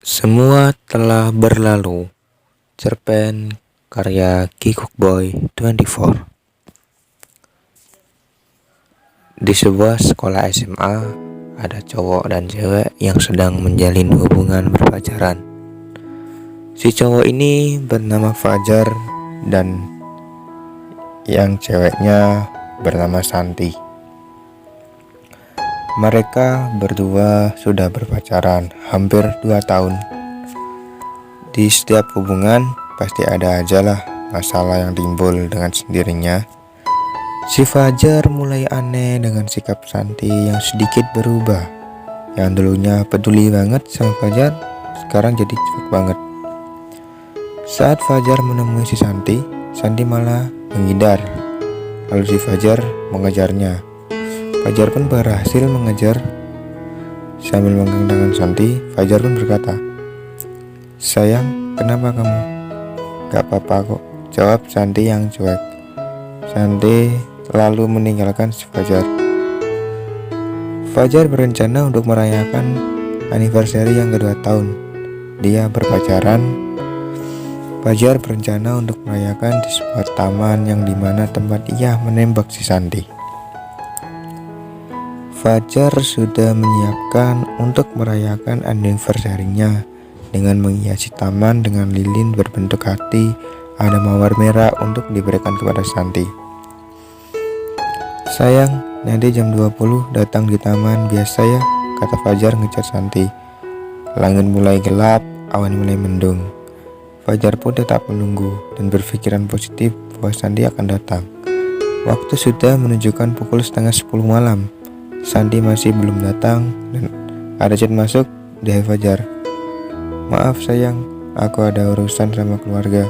Semua telah berlalu. Cerpen karya Kikukboy 24. Di sebuah sekolah SMA, ada cowok dan cewek yang sedang menjalin hubungan berpacaran. Si cowok ini bernama Fajar dan yang ceweknya bernama Santi. Mereka berdua sudah berpacaran hampir 2 tahun. Di setiap hubungan pasti ada aja lah masalah yang timbul dengan sendirinya. Si Fajar mulai aneh dengan sikap Santi yang sedikit berubah. Yang dulunya peduli banget sama Fajar, sekarang jadi cuek banget. Saat Fajar menemui si Santi, Santi malah menghindar. Lalu si Fajar mengejarnya. Fajar pun berhasil mengejar. Sambil memegang tangan Santi, Fajar pun berkata, "Sayang, kenapa kamu?" "Gak apa-apa kok," jawab Santi yang cuek. Santi lalu meninggalkan si Fajar. Fajar berencana untuk merayakan anniversary yang kedua tahun dia berpacaran. Fajar berencana untuk merayakan di sebuah taman yang dimana tempat ia menembak si Santi. Fajar sudah menyiapkan untuk merayakan anniversary-nya dengan menghiasi taman dengan lilin berbentuk hati ada mawar merah untuk diberikan kepada Santi. "Sayang, nanti jam 20 datang di taman biasa ya," kata Fajar ngejar Santi. Langit mulai gelap, awan mulai mendung. Fajar pun tetap menunggu dan berpikiran positif bahwa Santi akan datang. Waktu sudah menunjukkan pukul 9:30 malam. Santi masih belum datang dan ada chat masuk dari Fajar. "Maaf sayang, aku ada urusan sama keluarga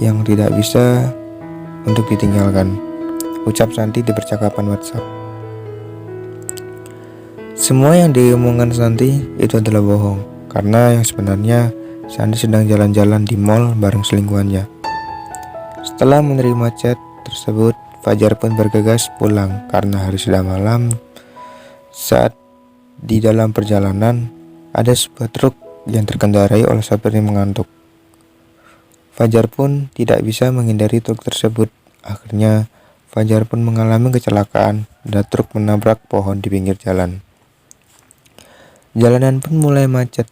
yang tidak bisa untuk ditinggalkan," ucap Santi di percakapan WhatsApp. Semua yang diomongkan Santi itu adalah bohong, karena yang sebenarnya Santi sedang jalan-jalan di mall bareng selingkuhannya. Setelah menerima chat tersebut, Fajar pun bergegas pulang karena hari sudah malam. Saat di dalam perjalanan, ada sebuah truk yang terkendarai oleh sopir yang mengantuk. Fajar pun tidak bisa menghindari truk tersebut. Akhirnya, Fajar pun mengalami kecelakaan dan truk menabrak pohon di pinggir jalan. Jalanan pun mulai macet.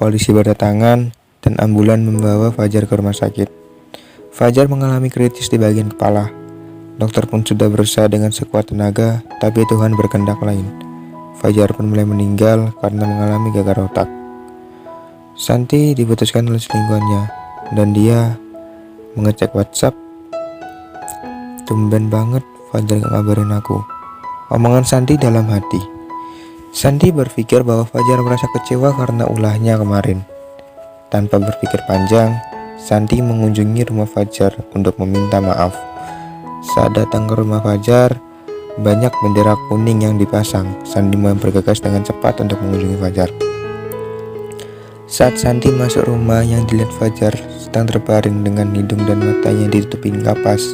Polisi berdatangan dan ambulan membawa Fajar ke rumah sakit. Fajar mengalami kritis di bagian kepala. Dokter pun sudah berusaha dengan sekuat tenaga, tapi Tuhan berkehendak lain. Fajar pun mulai meninggal karena mengalami gagal otak. Santi diputuskan oleh selingkuhannya dan dia mengecek WhatsApp. "Tumben banget Fajar gak ngabarin aku," omongan Santi dalam hati. Santi berpikir bahwa Fajar merasa kecewa karena ulahnya kemarin. Tanpa berpikir panjang, Santi mengunjungi rumah Fajar untuk meminta maaf. Saat datang ke rumah Fajar, banyak bendera kuning yang dipasang. Santi mulai bergegas dengan cepat untuk mengunjungi Fajar. Saat Santi masuk rumah yang dilihat Fajar sedang terbaring dengan hidung dan matanya ditutupin kapas,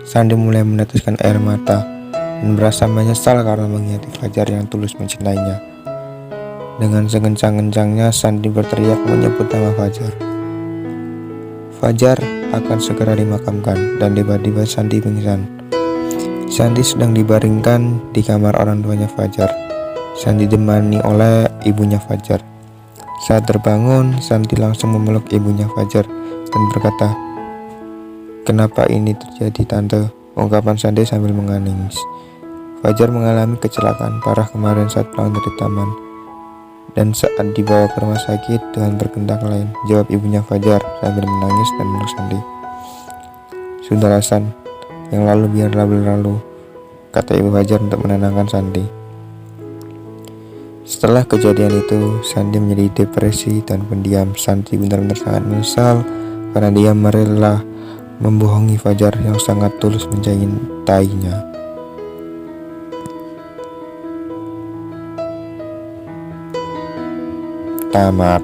Santi mulai meneteskan air mata dan merasa menyesal karena mengkhianati Fajar yang tulus mencintainya. Dengan sekencang-kencangnya Santi berteriak menyebut nama Fajar. Fajar akan segera dimakamkan dan tiba-tiba Santi pingsan. Santi sedang dibaringkan di kamar orang tuanya Fajar. Santi ditemani oleh ibunya Fajar. Saat terbangun, Santi langsung memeluk ibunya Fajar dan berkata, "Kenapa ini terjadi tante?" ungkapan Santi sambil menangis. Fajar mengalami kecelakaan parah kemarin saat pulang dari taman. Dan saat dibawa ke rumah sakit, Tuhan berkehendak lain, jawab ibunya Fajar sambil menangis dan meluk Santi. "Sudah San, yang lalu biarlah berlalu," kata ibu Fajar untuk menenangkan Santi. Setelah kejadian itu, Santi menjadi depresi dan pendiam. Santi benar-benar sangat menyesal karena dia rela membohongi Fajar yang sangat tulus mencintainya. Tamat.